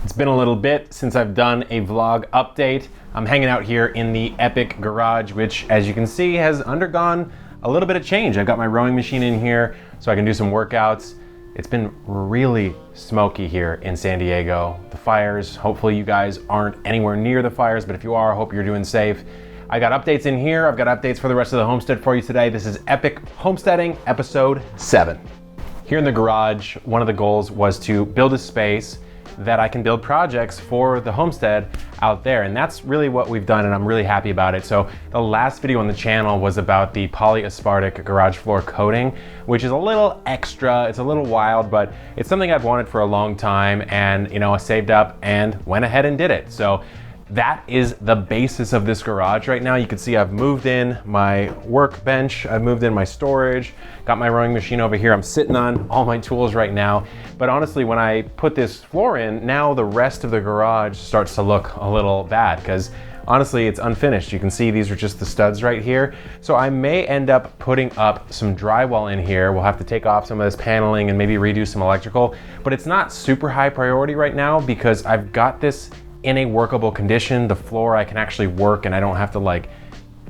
It's been a little bit since I've done a vlog update. I'm hanging out here in the Epic garage, which as you can see has undergone a little bit of change. I've got my rowing machine in here so I can do some workouts. It's been really smoky here in San Diego. The fires, hopefully you guys aren't anywhere near the fires, but if you are, I hope you're doing safe. I got updates in here. I've got updates for the rest of the homestead for you today. This is Epic Homesteading, episode 7. Here in the garage, one of the goals was to build a space that I can build projects for the homestead out there. And that's really what we've done, and I'm really happy about it. So the last video on the channel was about the polyaspartic garage floor coating, which is a little extra, it's a little wild, but it's something I've wanted for a long time, and I saved up and went ahead and did it. So that is the basis of this garage right now. You can see I've moved in my workbench, I've moved in my storage, got my rowing machine over here. I'm sitting on all my tools right now. But honestly, when I put this floor in, now the rest of the garage starts to look a little bad because honestly, it's unfinished. You can see these are just the studs right here. So I may end up putting up some drywall in here. We'll have to take off some of this paneling and maybe redo some electrical, but it's not super high priority right now because I've got this in a workable condition. The floor I can actually work and I don't have to like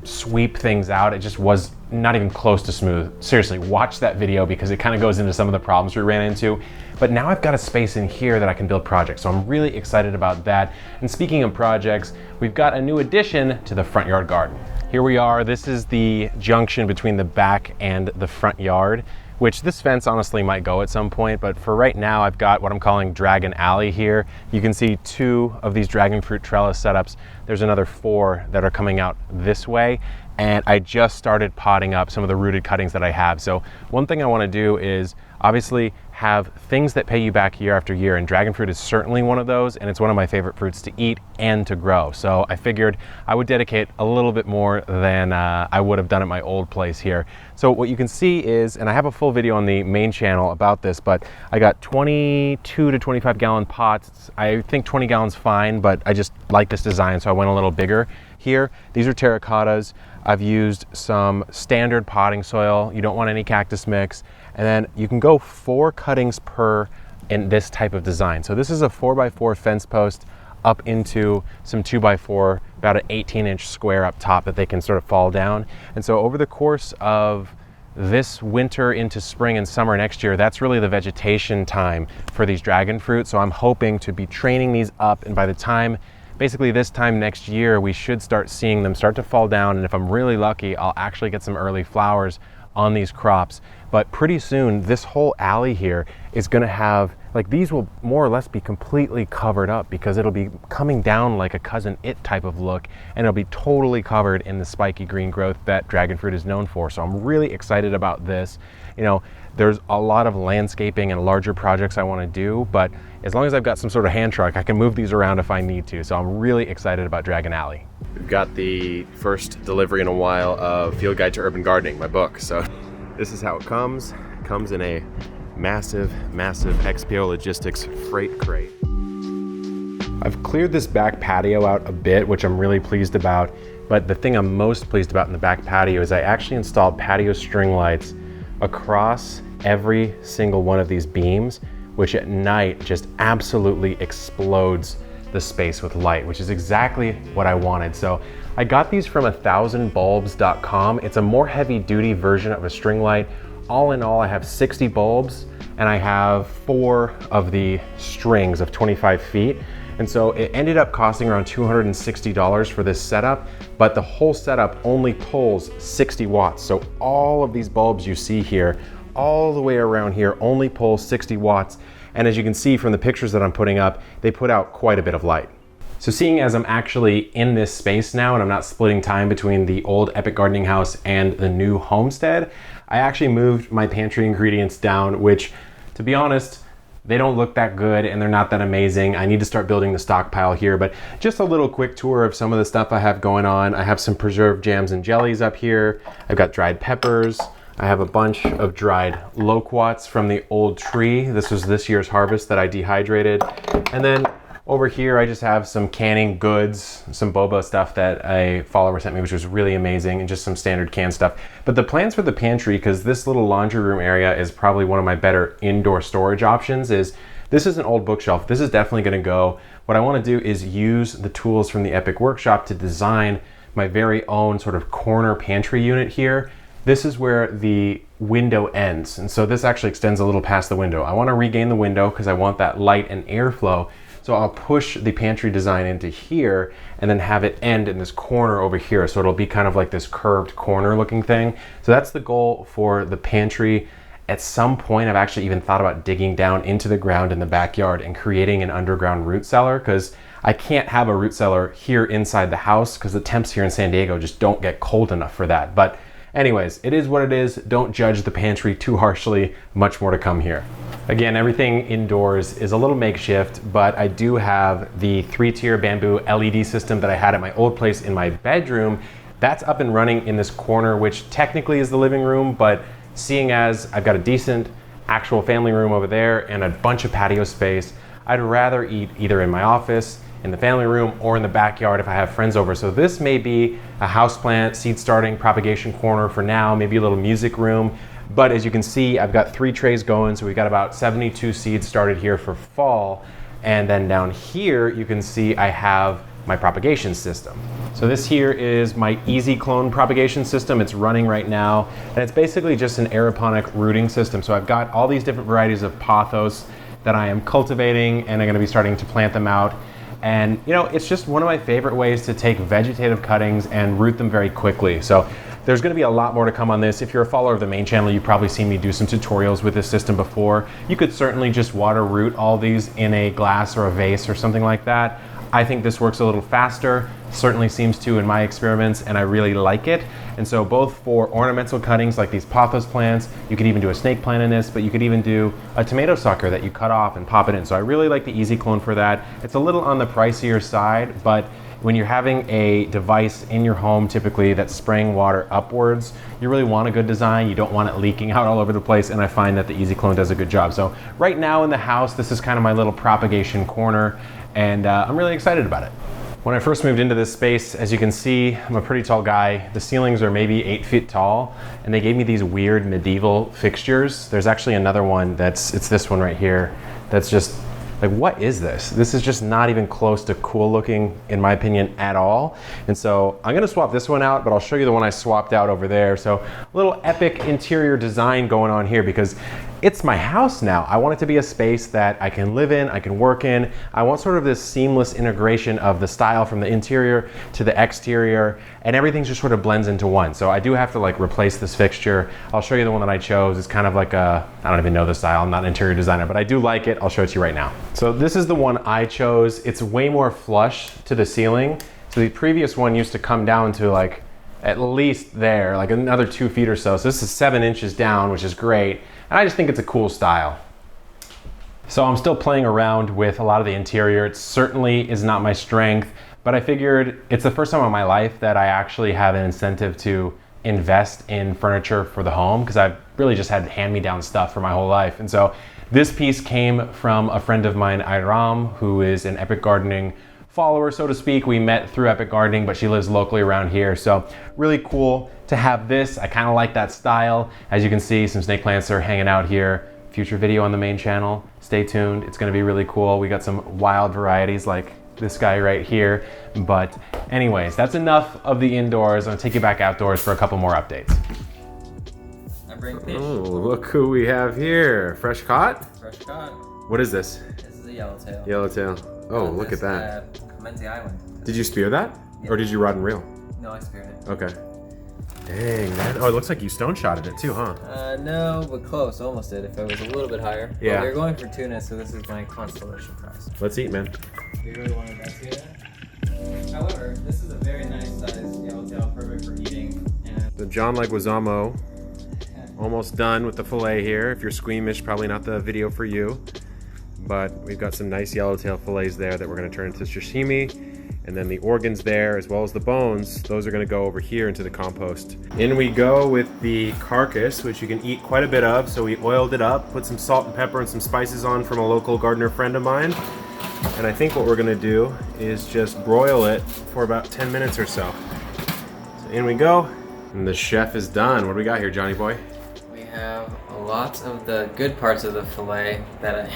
sweep things out. It just was not even close to smooth. Seriously, watch that video because it kind of goes into some of the problems we ran into. But now I've got a space in here that I can build projects. So I'm really excited about that. And speaking of projects, we've got a new addition to the front yard garden. Here we are. This is the junction between the back and the front yard, which this fence honestly might go at some point, but for right now I've got what I'm calling Dragon Alley here. You can see 2 of these Dragonfruit trellis setups. There's another 4 that are coming out this way, and I just started potting up some of the rooted cuttings that I have. So one thing I want to do is obviously have things that pay you back year after year, and dragon fruit is certainly one of those, and it's one of my favorite fruits to eat and to grow. So I figured I would dedicate a little bit more than I would have done at my old place here. So what you can see is, and I have a full video on the main channel about this, but I got 22 to 25 gallon pots. I think 20 gallons fine, but I just like this design, so I went a little bigger here. These are terracottas. I've used some standard potting soil. You don't want any cactus mix. And then you can go 4 cuttings per in this type of design. So this is a 4x4 fence post up into some 2x4, about an 18-inch square up top that they can sort of fall down. And so over the course of this winter into spring and summer next year, that's really the vegetation time for these dragon fruit. So I'm hoping to be training these up, and by the time, basically this time next year, we should start seeing them start to fall down. And if I'm really lucky, I'll actually get some early flowers on these crops. But pretty soon, this whole alley here is gonna have, like, these will more or less be completely covered up because it'll be coming down like a Cousin It type of look, and it'll be totally covered in the spiky green growth that dragon fruit is known for. So I'm really excited about this. There's a lot of landscaping and larger projects I wanna do, but as long as I've got some sort of hand truck, I can move these around if I need to. So I'm really excited about Dragon Alley. We've got the first delivery in a while of Field Guide to Urban Gardening, my book. So this is how it comes. It comes in a massive, massive XPO Logistics freight crate. I've cleared this back patio out a bit, which I'm really pleased about. But the thing I'm most pleased about in the back patio is I actually installed patio string lights across every single one of these beams, which at night just absolutely explodes the space with light, which is exactly what I wanted. So I got these from 1000bulbs.com. It's a more heavy duty version of a string light. All in all, I have 60 bulbs and I have 4 of the strings of 25 feet. And so it ended up costing around $260 for this setup, but the whole setup only pulls 60 watts. So all of these bulbs you see here, all the way around here, only pull 60 watts. And as you can see from the pictures that I'm putting up, they put out quite a bit of light. So seeing as I'm actually in this space now and I'm not splitting time between the old Epic Gardening House and the new homestead, I actually moved my pantry ingredients down, which, to be honest, they don't look that good and they're not that amazing. I need to start building the stockpile here, but just a little quick tour of some of the stuff I have going on. I have some preserved jams and jellies up here. I've got dried peppers. I have a bunch of dried loquats from the old tree. This was this year's harvest that I dehydrated. And then over here, I just have some canning goods, some boba stuff that a follower sent me, which was really amazing, and just some standard canned stuff. But the plans for the pantry, because this little laundry room area is probably one of my better indoor storage options, is This is an old bookshelf. This is definitely gonna go. What I wanna do is use the tools from the Epic Workshop to design my very own sort of corner pantry unit here. This is where the window ends. And so this actually extends a little past the window. I wanna regain the window because I want that light and airflow. So I'll push the pantry design into here and then have it end in this corner over here. So it'll be kind of like this curved corner looking thing. So that's the goal for the pantry. At some point, I've actually even thought about digging down into the ground in the backyard and creating an underground root cellar, because I can't have a root cellar here inside the house because the temps here in San Diego just don't get cold enough for that. But anyways, it is what it is. Don't judge the pantry too harshly. Much more to come here. Again, everything indoors is a little makeshift, but I do have the 3-tier bamboo LED system that I had at my old place in my bedroom. That's up and running in this corner, which technically is the living room, but seeing as I've got a decent actual family room over there and a bunch of patio space, I'd rather eat either in my office, in the family room, or in the backyard if I have friends over. So this may be a houseplant, seed starting, propagation corner for now, maybe a little music room. But as you can see, I've got 3 trays going, so we've got about 72 seeds started here for fall. And then down here, you can see I have my propagation system. So this here is my easy clone propagation system. It's running right now, and it's basically just an aeroponic rooting system. So I've got all these different varieties of pothos that I am cultivating, and I'm gonna be starting to plant them out. And you know, it's just one of my favorite ways to take vegetative cuttings and root them very quickly. So there's gonna be a lot more to come on this. If you're a follower of the main channel, you've probably seen me do some tutorials with this system before. You could certainly just water root all these in a glass or a vase or something like that. I think this works a little faster, certainly seems to in my experiments, and I really like it. And so both for ornamental cuttings like these pothos plants, you could even do a snake plant in this, but you could even do a tomato sucker that you cut off and pop it in. So I really like the easy clone for that. It's a little on the pricier side, but when you're having a device in your home typically that's spraying water upwards, you really want a good design. You don't want it leaking out all over the place, and I find that the easy clone does a good job. So right now in the house, this is kind of my little propagation corner, and I'm really excited about it. When I first moved into this space, as you can see, I'm a pretty tall guy. The ceilings are maybe 8 feet tall, and they gave me these weird medieval fixtures. There's actually another one it's this one right here, that's just like, what is this? This is just not even close to cool looking, in my opinion, at all. And so I'm gonna swap this one out, but I'll show you the one I swapped out over there. So a little epic interior design going on here, because it's my house now. I want it to be a space that I can live in, I can work in. I want sort of this seamless integration of the style from the interior to the exterior, and everything just sort of blends into one. So I do have to like replace this fixture. I'll show you the one that I chose. It's kind of like a, I don't even know the style, I'm not an interior designer, but I do like it. I'll show it to you right now. So this is the one I chose. It's way more flush to the ceiling. So the previous one used to come down to like at least there, like another 2 feet or so. So this is 7 inches down, which is great. And I just think it's a cool style. So I'm still playing around with a lot of the interior. It certainly is not my strength, but I figured it's the first time in my life that I actually have an incentive to invest in furniture for the home, because I've really just had hand-me-down stuff for my whole life. And so this piece came from a friend of mine, Iram, who is an Epic Gardening follower, so to speak. We met through Epic Gardening, but she lives locally around here. So really cool to have this. I kind of like that style. As you can see, some snake plants are hanging out here. Future video on the main channel. Stay tuned. It's going to be really cool. We got some wild varieties like this guy right here. But anyways, that's enough of the indoors. I'm going to take you back outdoors for a couple more updates. I bring fish. Oh, look who we have here. Fresh caught? Fresh caught. What is this? This is a yellowtail. Yellowtail. Oh, look at that. Clemente Island. Did you spear that? Yeah. Or did you rod and reel? No, I speared it. Okay. Dang, man. Oh, it looks like you stone shotted it too, huh? No, but close. Almost did. If it was a little bit higher. Yeah. But we were going for tuna, so this is my consolation prize. Let's eat, man. We really wanted that tuna. However, this is a very nice size yellowtail, perfect for eating. And The John Leguizamo, almost done with the fillet here. If you're squeamish, probably not the video for you. But we've got some nice yellowtail fillets there that we're going to turn into sashimi. And then the organs there, as well as the bones, those are going to go over here into the compost. In we go with the carcass, which you can eat quite a bit of. So we oiled it up, put some salt and pepper and some spices on from a local gardener friend of mine. And I think what we're going to do is just broil it for about 10 minutes or so. So in we go. And the chef is done. What do we got here, Johnny boy? we have lots of the good parts of the fillet that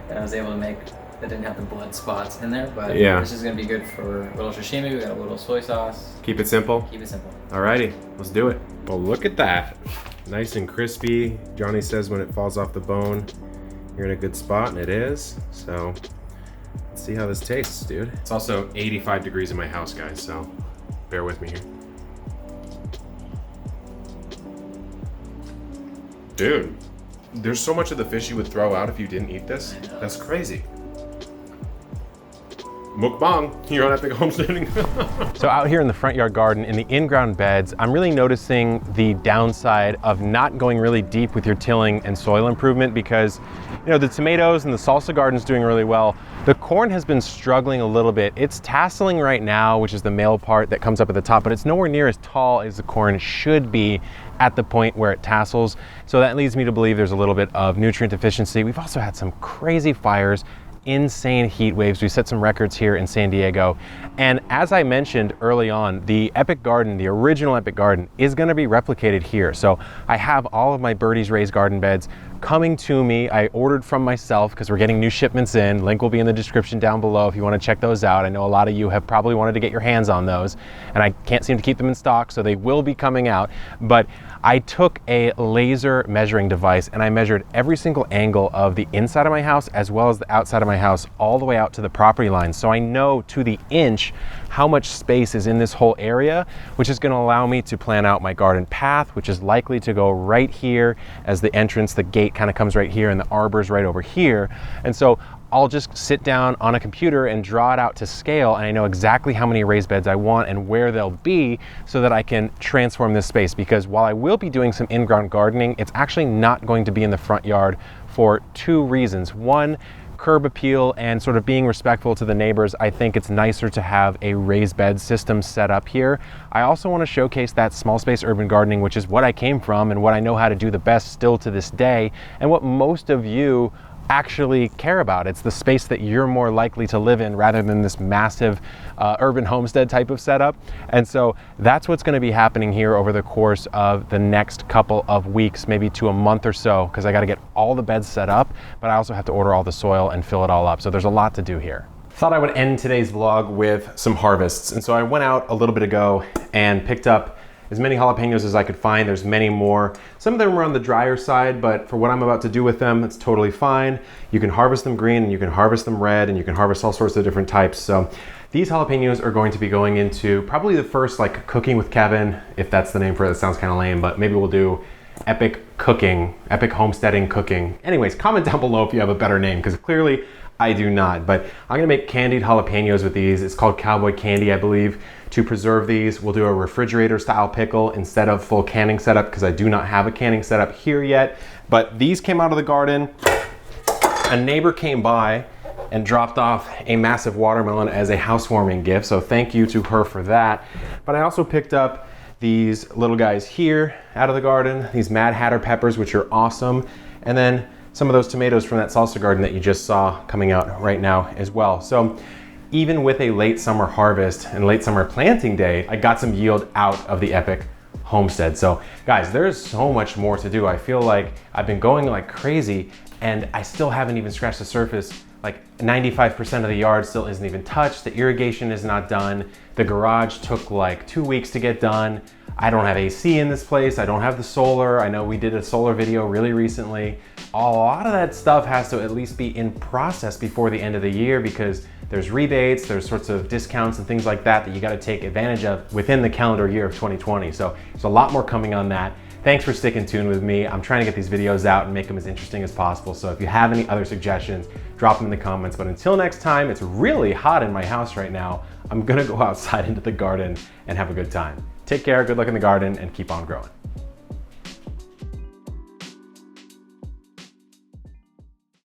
that I was able to make that didn't have the blood spots in there, but yeah, this is gonna be good for a little sashimi. We got a little soy sauce. Keep it simple. Keep it simple. Alrighty, let's do it. Well, look at that. Nice and crispy. Johnny says when it falls off the bone, you're in a good spot, and it is. So let's see how this tastes, dude. It's also 85 degrees in my house, guys, so bear with me here. Dude, there's so much of the fish you would throw out if you didn't eat this. That's crazy. Mukbang, you're on Epic Homesteading. So out here in the front yard garden, in the in-ground beds, I'm really noticing the downside of not going really deep with your tilling and soil improvement because, you know, the tomatoes and the salsa garden's doing really well. The corn has been struggling a little bit. It's tasseling right now, which is the male part that comes up at the top, but it's nowhere near as tall as the corn should be at the point where it tassels. So that leads me to believe there's a little bit of nutrient deficiency. We've also had some crazy fires, insane heat waves. We set some records here in San Diego. And as I mentioned early on, the Epic Garden, the original Epic Garden, is gonna be replicated here. So I have all of my Birdie's raised garden beds coming to me. I ordered from myself because we're getting new shipments in. Link will be in the description down below if you want to check those out. I know a lot of you have probably wanted to get your hands on those, and I can't seem to keep them in stock, so they will be coming out. But I took a laser measuring device and I measured every single angle of the inside of my house as well as the outside of my house all the way out to the property line. So I know to the inch how much space is in this whole area, which is going to allow me to plan out my garden path, which is likely to go right here as the entrance. The gate kind of comes right here and the arbor's right over here. And so I'll just sit down on a computer and draw it out to scale, and I know exactly how many raised beds I want and where they'll be so that I can transform this space. Because while I will be doing some in-ground gardening, it's actually not going to be in the front yard for two reasons. One, curb appeal and sort of being respectful to the neighbors. I think it's nicer to have a raised bed system set up here. I also want to showcase that small space urban gardening, which is what I came from and what I know how to do the best still to this day, and what most of you actually care about. It's the space that you're more likely to live in rather than this massive urban homestead type of setup. And so that's what's going to be happening here over the course of the next couple of weeks, maybe to a month or so, because I got to get all the beds set up, but I also have to order all the soil and fill it all up. So there's a lot to do here. Thought I would end today's vlog with some harvests. And so I went out a little bit ago and picked up as many jalapenos as I could find. There's many more. Some of them are on the drier side, but for what I'm about to do with them, it's totally fine. You can harvest them green and you can harvest them red and you can harvest all sorts of different types. So these jalapenos are going to be going into probably the first like cooking with Kevin, if that's the name for it. That sounds kind of lame, but maybe we'll do epic cooking, epic homesteading cooking. Anyways, comment down below if you have a better name, because clearly I do not, but I'm gonna make candied jalapenos with these. It's called cowboy candy, I believe. To preserve these, we'll do a refrigerator style pickle instead of full canning setup, because I do not have a canning setup here yet. But these came out of the garden. A neighbor came by and dropped off a massive watermelon as a housewarming gift, so thank you to her for that. But I also picked up these little guys here out of the garden, these Mad Hatter peppers, which are awesome, and then some of those tomatoes from that salsa garden that you just saw coming out right now as well. So even with a late summer harvest and late summer planting day, I got some yield out of the Epic Homestead. So guys, there's so much more to do. I feel like I've been going like crazy and I still haven't even scratched the surface. Like 95% of the yard still isn't even touched. The irrigation is not done. The garage took like 2 weeks to get done. I don't have AC in this place. I don't have the solar. I know we did a solar video really recently. A lot of that stuff has to at least be in process before the end of the year, because there's rebates, there's sorts of discounts and things like that that you got to take advantage of within the calendar year of 2020. So there's a lot more coming on that. Thanks for sticking tuned with me. I'm trying to get these videos out and make them as interesting as possible. So if you have any other suggestions, drop them in the comments. But until next time, it's really hot in my house right now. I'm gonna go outside into the garden and have a good time. Take care, good luck in the garden, and keep on growing.